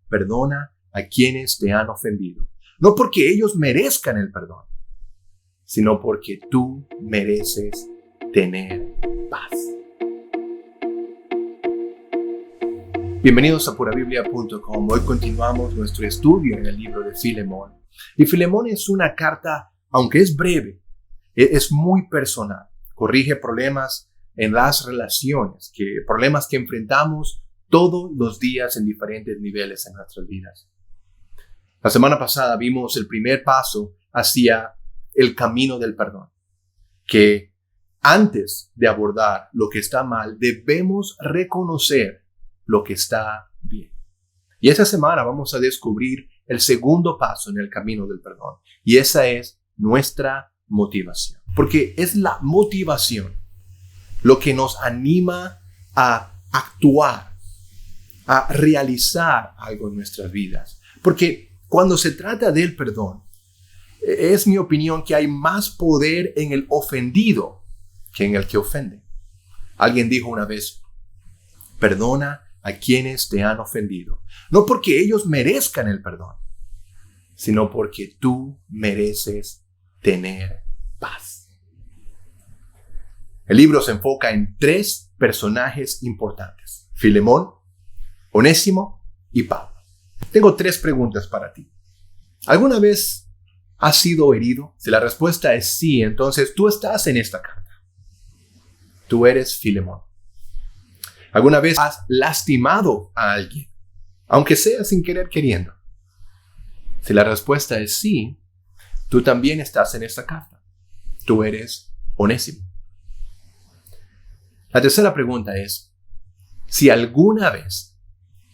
perdona a quienes te han ofendido. No porque ellos merezcan el perdón, sino porque tú mereces tener paz. Bienvenidos a purabiblia.com. Hoy continuamos nuestro estudio en el libro de Filemón. Y Filemón es una carta, aunque es breve, es muy personal. Corrige problemas en las relaciones, problemas que enfrentamos todos los días en diferentes niveles en nuestras vidas. La semana pasada vimos el primer paso hacia el camino del perdón, que antes de abordar lo que está mal, debemos reconocer lo que está bien. Y esta semana vamos a descubrir el segundo paso en el camino del perdón, y esa es nuestra motivación. Porque es la motivación lo que nos anima a actuar, a realizar algo en nuestras vidas. Porque cuando se trata del perdón, es mi opinión que hay más poder en el ofendido que en el que ofende. Alguien dijo una vez, perdona a quienes te han ofendido. No porque ellos merezcan el perdón, sino porque tú mereces tener paz. El libro se enfoca en 3 personajes importantes: Filemón, Onésimo y Pablo. Tengo 3 preguntas para ti. ¿Alguna vez has sido herido? Si la respuesta es sí, entonces tú estás en esta carta. Tú eres Filemón. ¿Alguna vez has lastimado a alguien, aunque sea sin querer queriendo? Si la respuesta es sí, tú también estás en esta carta. Tú eres Onésimo. La tercera pregunta es, si alguna vez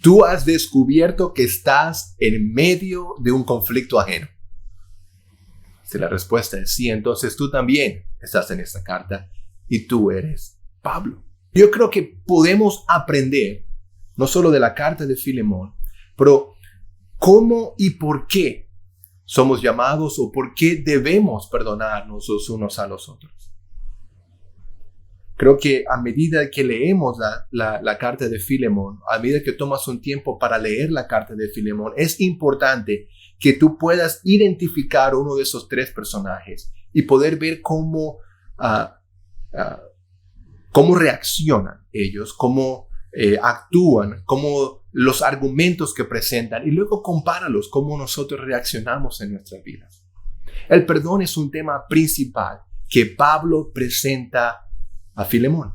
tú has descubierto que estás en medio de un conflicto ajeno. Si la respuesta es sí, entonces tú también estás en esta carta y tú eres Pablo. Yo creo que podemos aprender, no solo de la carta de Filemón, pero cómo y por qué somos llamados o por qué debemos perdonarnos los unos a los otros. Creo que a medida que leemos la carta de Filemón, a medida que tomas un tiempo para leer la carta de Filemón, es importante que tú puedas identificar uno de esos 3 personajes y poder ver cómo reaccionan ellos, cómo actúan, cómo los argumentos que presentan, y luego compáralos cómo nosotros reaccionamos en nuestras vidas. El perdón es un tema principal que Pablo presenta a Filemón,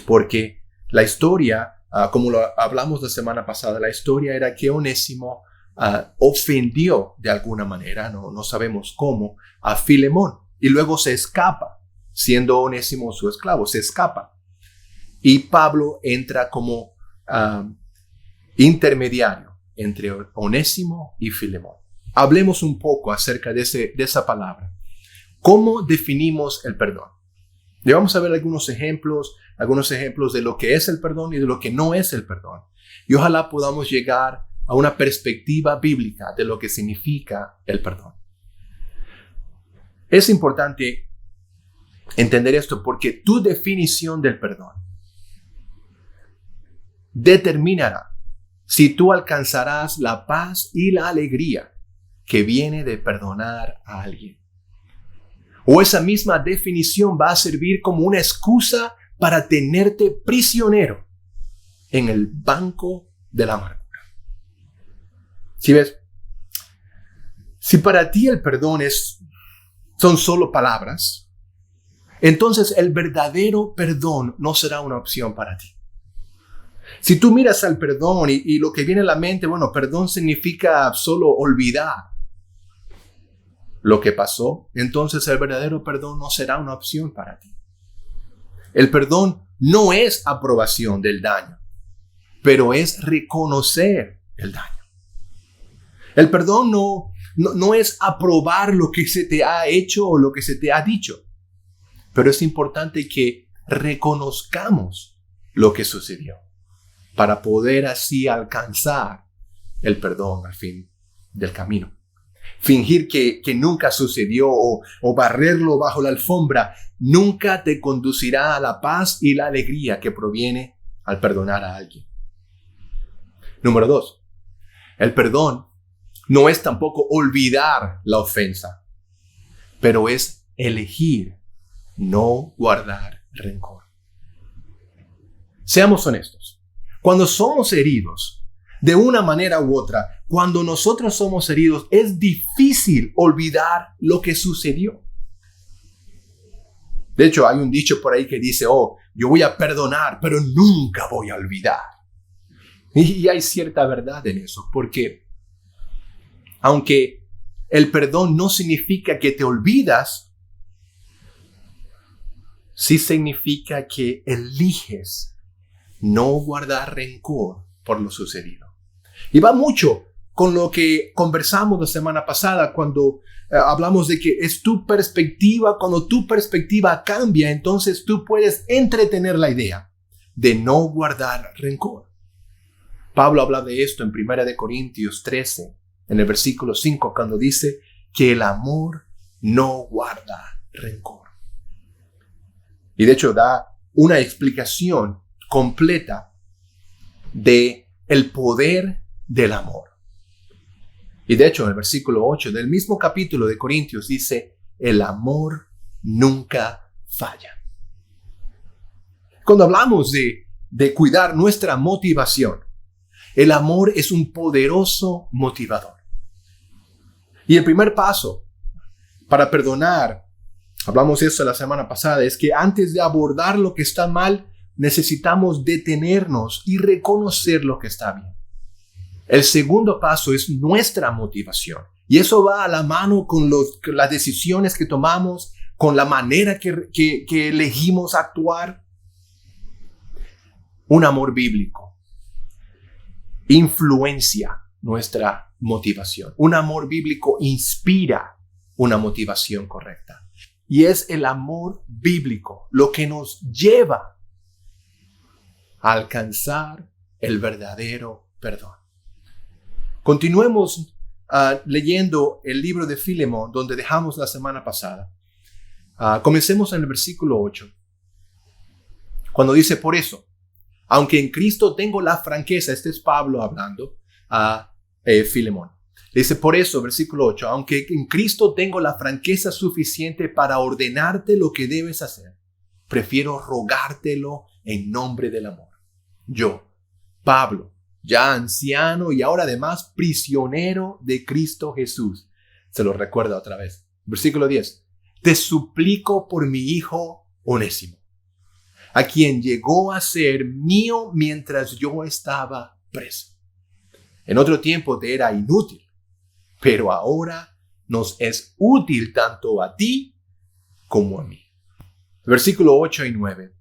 porque la historia, como lo hablamos la semana pasada, la historia era que Onésimo ofendió de alguna manera, no sabemos cómo, a Filemón, y luego se escapa, siendo Onésimo su esclavo, se escapa. Y Pablo entra como intermediario entre Onésimo y Filemón. Hablemos un poco acerca de esa palabra. ¿Cómo definimos el perdón? Y vamos a ver algunos ejemplos de lo que es el perdón y de lo que no es el perdón. Y ojalá podamos llegar a una perspectiva bíblica de lo que significa el perdón. Es importante entender esto porque tu definición del perdón determinará si tú alcanzarás la paz y la alegría que viene de perdonar a alguien. O esa misma definición va a servir como una excusa para tenerte prisionero en el banco de la amargura. ¿Sí ves? Si para ti el perdón son solo palabras, entonces el verdadero perdón no será una opción para ti. Si tú miras al perdón y lo que viene a la mente, perdón significa solo olvidar lo que pasó, entonces el verdadero perdón no será una opción para ti. El perdón no es aprobación del daño, pero es reconocer el daño. El perdón no es aprobar lo que se te ha hecho o lo que se te ha dicho, pero es importante que reconozcamos lo que sucedió para poder así alcanzar el perdón al fin del camino. Fingir que nunca sucedió o barrerlo bajo la alfombra nunca te conducirá a la paz y la alegría que proviene al perdonar a alguien. Número 2. El perdón no es tampoco olvidar la ofensa, pero es elegir no guardar rencor. Seamos honestos. Cuando somos heridos, de una manera u otra, cuando nosotros somos heridos, es difícil olvidar lo que sucedió. De hecho, hay un dicho por ahí que dice, yo voy a perdonar, pero nunca voy a olvidar. Y hay cierta verdad en eso, porque aunque el perdón no significa que te olvidas, sí significa que eliges no guardar rencor por lo sucedido. Y va mucho con lo que conversamos la semana pasada cuando hablamos de que es tu perspectiva. Cuando tu perspectiva cambia, entonces tú puedes entretener la idea de no guardar rencor. Pablo habla de esto en 1 Corintios 13, en el versículo 5, cuando dice que el amor no guarda rencor. Y de hecho da una explicación completa de el poder del amor. Y de hecho, en el versículo 8 del mismo capítulo de Corintios dice, el amor nunca falla. Cuando hablamos de cuidar nuestra motivación, el amor es un poderoso motivador. Y el primer paso para perdonar, hablamos de eso la semana pasada, es que antes de abordar lo que está mal, necesitamos detenernos y reconocer lo que está bien. El segundo paso es nuestra motivación. Y eso va a la mano con las decisiones que tomamos, con la manera que elegimos actuar. Un amor bíblico influencia nuestra motivación. Un amor bíblico inspira una motivación correcta. Y es el amor bíblico lo que nos lleva a alcanzar el verdadero perdón. Continuemos leyendo el libro de Filemón, donde dejamos la semana pasada. Comencemos en el versículo 8, cuando dice, por eso, aunque en Cristo tengo la franqueza, este es Pablo hablando a Filemón. Dice, por eso, versículo 8, aunque en Cristo tengo la franqueza suficiente para ordenarte lo que debes hacer, prefiero rogártelo en nombre del amor. Yo, Pablo, ya anciano y ahora además prisionero de Cristo Jesús. Se lo recuerda otra vez. Versículo 10. Te suplico por mi hijo Onésimo, a quien llegó a ser mío mientras yo estaba preso. En otro tiempo te era inútil, pero ahora nos es útil tanto a ti como a mí. Versículo 8 y 9.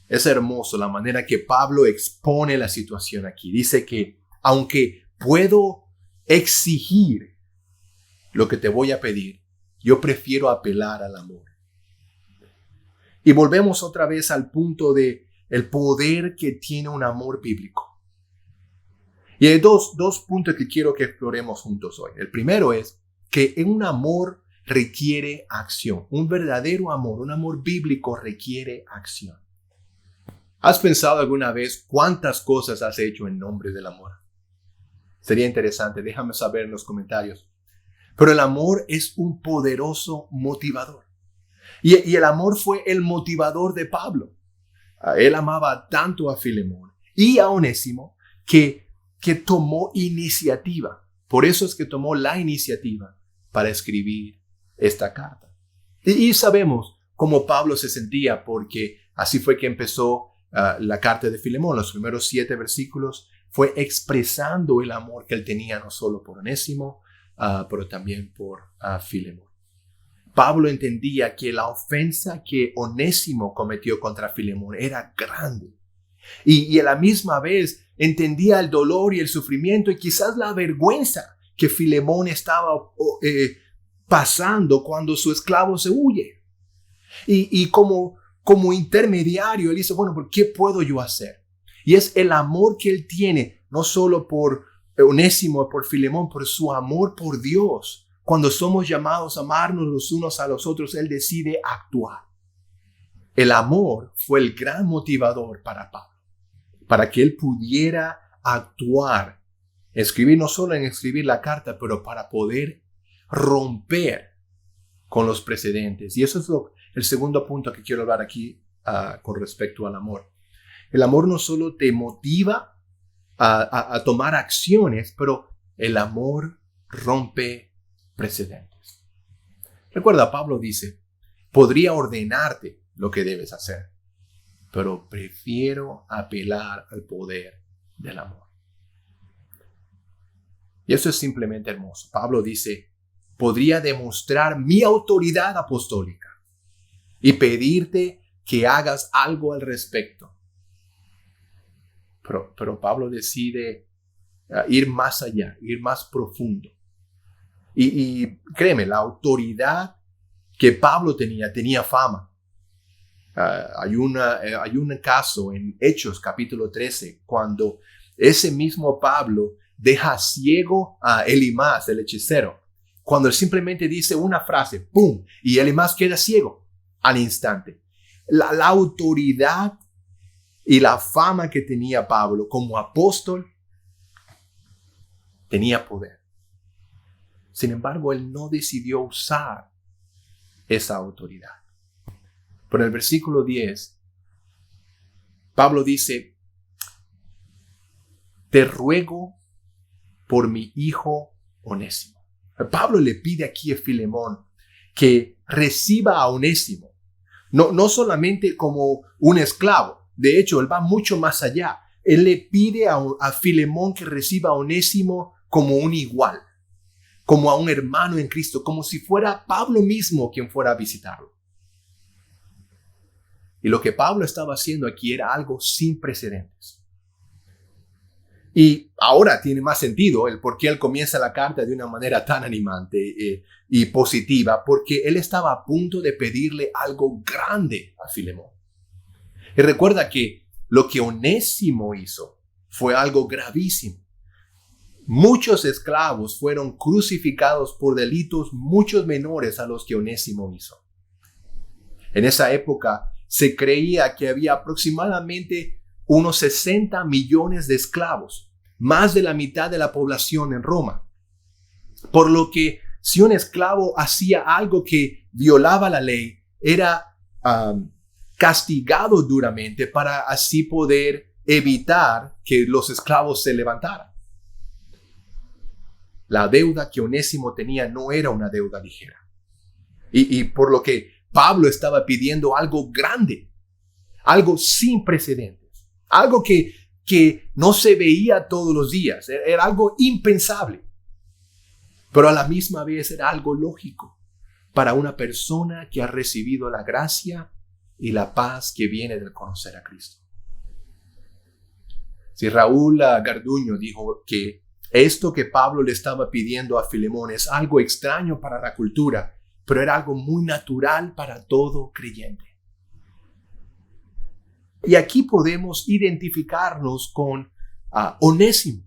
Es hermoso la manera que Pablo expone la situación aquí. Dice que aunque puedo exigir lo que te voy a pedir, yo prefiero apelar al amor. Y volvemos otra vez al punto de el poder que tiene un amor bíblico. Y hay dos puntos que quiero que exploremos juntos hoy. El primero es que un amor requiere acción. Un verdadero amor, un amor bíblico requiere acción. ¿Has pensado alguna vez cuántas cosas has hecho en nombre del amor? Sería interesante, déjame saber en los comentarios. Pero el amor es un poderoso motivador. Y el amor fue el motivador de Pablo. Él amaba tanto a Filemón y a Onésimo que tomó iniciativa. Por eso es que tomó la iniciativa para escribir esta carta. Y sabemos cómo Pablo se sentía, porque así fue que empezó la carta de Filemón. Los primeros 7 versículos fue expresando el amor que él tenía no solo por Onésimo, pero también por Filemón. Pablo entendía que la ofensa que Onésimo cometió contra Filemón era grande. Y a la misma vez entendía el dolor y el sufrimiento y quizás la vergüenza que Filemón estaba pasando cuando su esclavo se huye. Y como intermediario, él dice, bueno, ¿qué puedo yo hacer? Y es el amor que él tiene, no solo por Onésimo, por Filemón, por su amor por Dios. Cuando somos llamados a amarnos los unos a los otros, él decide actuar. El amor fue el gran motivador para Pablo. para que él pudiera actuar, escribir, no solo en escribir la carta, pero para poder romper con los precedentes. Y eso es el segundo punto que quiero hablar aquí con respecto al amor. El amor no solo te motiva a tomar acciones, pero el amor rompe precedentes. Recuerda, Pablo dice, podría ordenarte lo que debes hacer, pero prefiero apelar al poder del amor. Y eso es simplemente hermoso. Pablo dice, podría demostrar mi autoridad apostólica y pedirte que hagas algo al respecto. Pero Pablo decide ir más allá, ir más profundo. Y créeme, la autoridad que Pablo tenía fama. Hay un caso en Hechos capítulo 13, cuando ese mismo Pablo deja ciego a Elimas, el hechicero. Cuando él simplemente dice una frase, ¡pum! Y Elimas queda ciego al instante. La autoridad y la fama que tenía Pablo como apóstol tenía poder. Sin embargo, él no decidió usar esa autoridad. Pero en el versículo 10, Pablo dice, te ruego por mi hijo Onésimo. Pablo le pide aquí a Filemón que reciba a Onésimo, no solamente como un esclavo. De hecho, él va mucho más allá. Él le pide a Filemón que reciba a Onésimo como un igual, como a un hermano en Cristo, como si fuera Pablo mismo quien fuera a visitarlo. Y lo que Pablo estaba haciendo aquí era algo sin precedentes. Y ahora tiene más sentido el por qué él comienza la carta de una manera tan animante y positiva, porque él estaba a punto de pedirle algo grande a Filemón. Y recuerda que lo que Onésimo hizo fue algo gravísimo. Muchos esclavos fueron crucificados por delitos mucho menores a los que Onésimo hizo. En esa época se creía que había aproximadamente unos 60 millones de esclavos, más de la mitad de la población en Roma. Por lo que si un esclavo hacía algo que violaba la ley, era castigado duramente para así poder evitar que los esclavos se levantaran. La deuda que Onésimo tenía no era una deuda ligera. Y por lo que Pablo estaba pidiendo algo grande, algo sin precedentes, algo que no se veía todos los días, era algo impensable, pero a la misma vez era algo lógico para una persona que ha recibido la gracia y la paz que viene del conocer a Cristo. Si Raúl Garduño dijo que esto que Pablo le estaba pidiendo a Filemón es algo extraño para la cultura, pero era algo muy natural para todo creyente. Y aquí podemos identificarnos con Onésimo,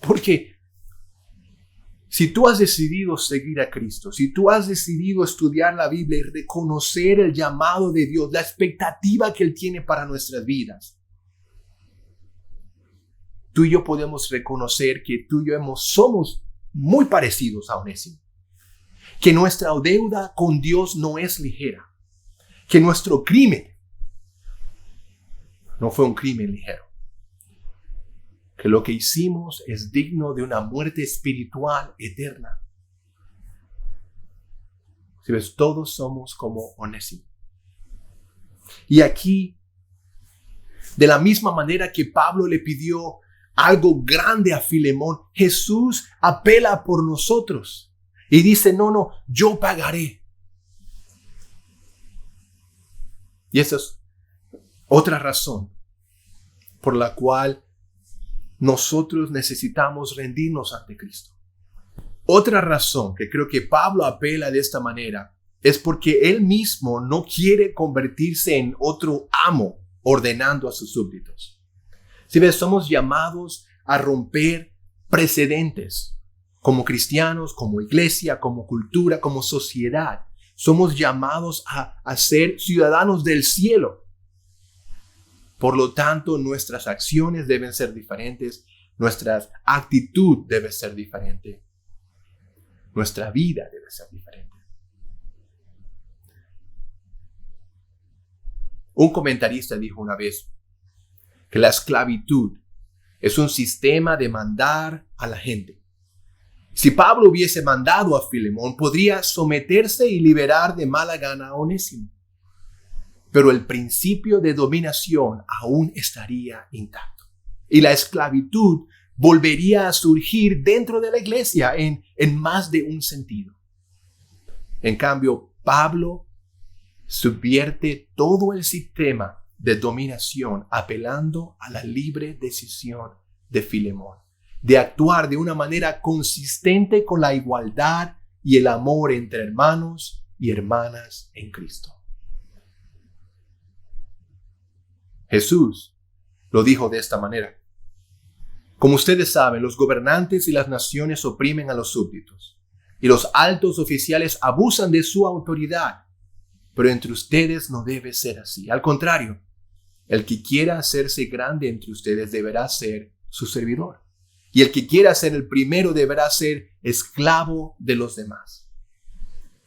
porque si tú has decidido seguir a Cristo, si tú has decidido estudiar la Biblia y reconocer el llamado de Dios, la expectativa que Él tiene para nuestras vidas, tú y yo podemos reconocer que tú y yo somos muy parecidos a Onésimo, que nuestra deuda con Dios no es ligera, que nuestro crimen no fue un crimen ligero, que lo que hicimos es digno de una muerte espiritual eterna. Si ves, todos somos como Onésimo. Y aquí, de la misma manera que Pablo le pidió algo grande a Filemón, Jesús apela por nosotros y dice, no, yo pagaré. Y esa es otra razón por la cual nosotros necesitamos rendirnos ante Cristo. Otra razón que creo que Pablo apela de esta manera es porque él mismo no quiere convertirse en otro amo ordenando a sus súbditos. Si ves, somos llamados a romper precedentes como cristianos, como iglesia, como cultura, como sociedad. Somos llamados a ser ciudadanos del cielo. Por lo tanto, nuestras acciones deben ser diferentes, nuestra actitud debe ser diferente, nuestra vida debe ser diferente. Un comentarista dijo una vez que la esclavitud es un sistema de mandar a la gente. Si Pablo hubiese mandado a Filemón, podría someterse y liberar de mala gana a Onésimo. Pero el principio de dominación aún estaría intacto. Y la esclavitud volvería a surgir dentro de la iglesia en más de un sentido. En cambio, Pablo subvierte todo el sistema de dominación apelando a la libre decisión de Filemón, de actuar de una manera consistente con la igualdad y el amor entre hermanos y hermanas en Cristo. Jesús lo dijo de esta manera: como ustedes saben, los gobernantes y las naciones oprimen a los súbditos, y los altos oficiales abusan de su autoridad. Pero entre ustedes no debe ser así. Al contrario, el que quiera hacerse grande entre ustedes deberá ser su servidor. Y el que quiera ser el primero deberá ser esclavo de los demás.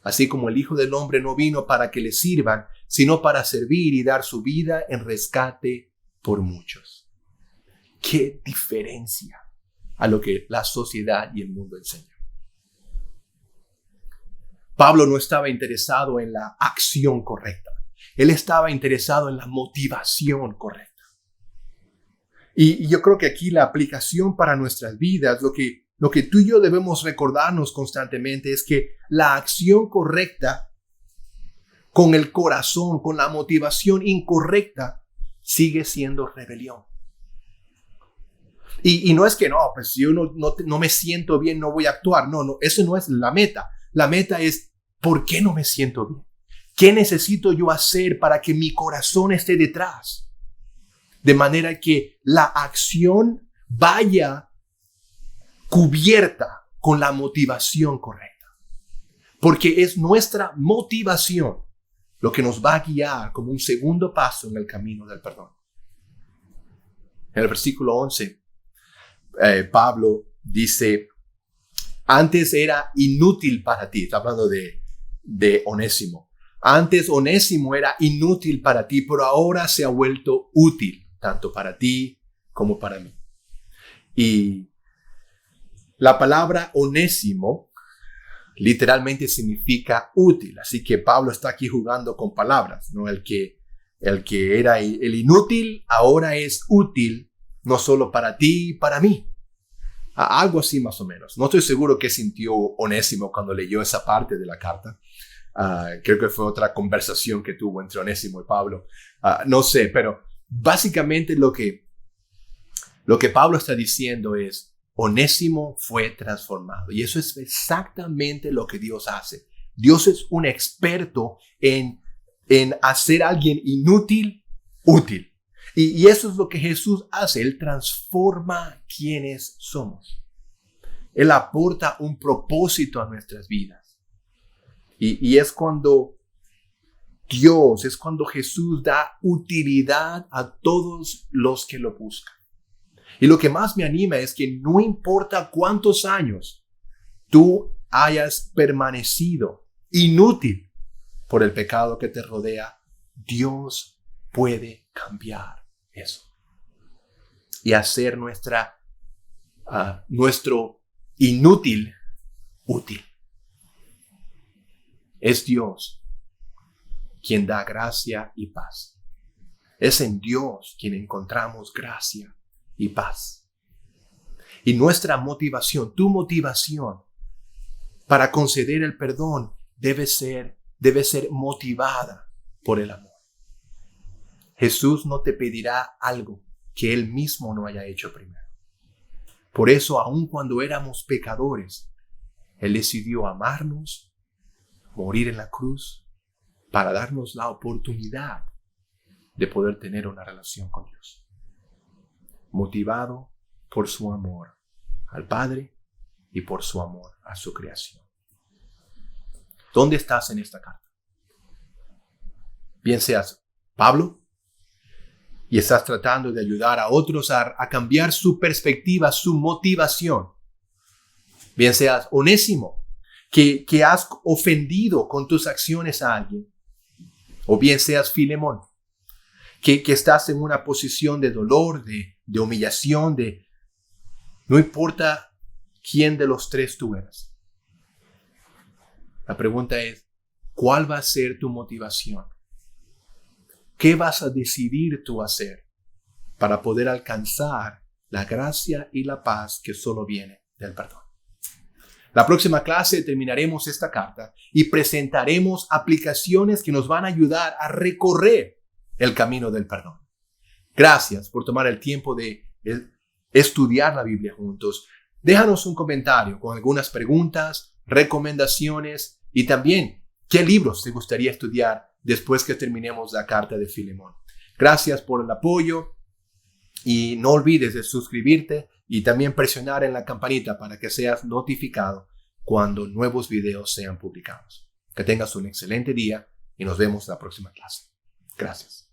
Así como el Hijo del Hombre no vino para que le sirvan, sino para servir y dar su vida en rescate por muchos. ¡Qué diferencia a lo que la sociedad y el mundo enseñan! Pablo no estaba interesado en la acción correcta. Él estaba interesado en la motivación correcta. Y yo creo que aquí la aplicación para nuestras vidas, lo que tú y yo debemos recordarnos constantemente es que la acción correcta con el corazón, con la motivación incorrecta, sigue siendo rebelión. Y no es que pues si yo no me siento bien, no voy a actuar. No, eso no es la meta. La meta es, ¿por qué no me siento bien? ¿Qué necesito yo hacer para que mi corazón esté detrás? De manera que la acción vaya cubierta con la motivación correcta. Porque es nuestra motivación lo que nos va a guiar como un segundo paso en el camino del perdón. En el versículo 11, Pablo dice: antes era inútil para ti. Está hablando de Onésimo. Antes Onésimo era inútil para ti, pero ahora se ha vuelto útil, tanto para ti como para mí. Y la palabra Onésimo literalmente significa útil. Así que Pablo está aquí jugando con palabras, ¿no? El que era el inútil ahora es útil, no solo para ti y para mí. Algo así más o menos. No estoy seguro qué sintió Onésimo cuando leyó esa parte de la carta. Creo que fue otra conversación que tuvo entre Onésimo y Pablo. No sé, pero básicamente lo que Pablo está diciendo es: Onésimo fue transformado. Y eso es exactamente lo que Dios hace. Dios es un experto en hacer a alguien inútil, útil. Y eso es lo que Jesús hace. Él transforma quienes somos. Él aporta un propósito a nuestras vidas. Y es cuando Jesús da utilidad a todos los que lo buscan. Y lo que más me anima es que no importa cuántos años tú hayas permanecido inútil por el pecado que te rodea, Dios puede cambiar eso y hacer nuestro inútil útil. Es Dios quien da gracia y paz. Es en Dios quien encontramos gracia y paz. Y nuestra motivación, tu motivación para conceder el perdón debe ser motivada por el amor. Jesús no te pedirá algo que Él mismo no haya hecho primero. Por eso, aun cuando éramos pecadores, Él decidió amarnos, morir en la cruz, para darnos la oportunidad de poder tener una relación con Dios. Motivado por su amor al Padre y por su amor a su creación. ¿Dónde estás en esta carta? Bien seas Pablo, y estás tratando de ayudar a otros a cambiar su perspectiva, su motivación. Bien seas Onésimo, que has ofendido con tus acciones a alguien, o bien seas Filemón, que estás en una posición de dolor, de humillación, no importa quién de los tres tú eres. La pregunta es, ¿cuál va a ser tu motivación? ¿Qué vas a decidir tú hacer para poder alcanzar la gracia y la paz que solo viene del perdón? La próxima clase terminaremos esta carta y presentaremos aplicaciones que nos van a ayudar a recorrer el camino del perdón. Gracias por tomar el tiempo de estudiar la Biblia juntos. Déjanos un comentario con algunas preguntas, recomendaciones y también qué libros te gustaría estudiar después que terminemos la carta de Filemón. Gracias por el apoyo y no olvides de suscribirte y también presionar en la campanita para que seas notificado cuando nuevos videos sean publicados. Que tengas un excelente día y nos vemos en la próxima clase. Gracias.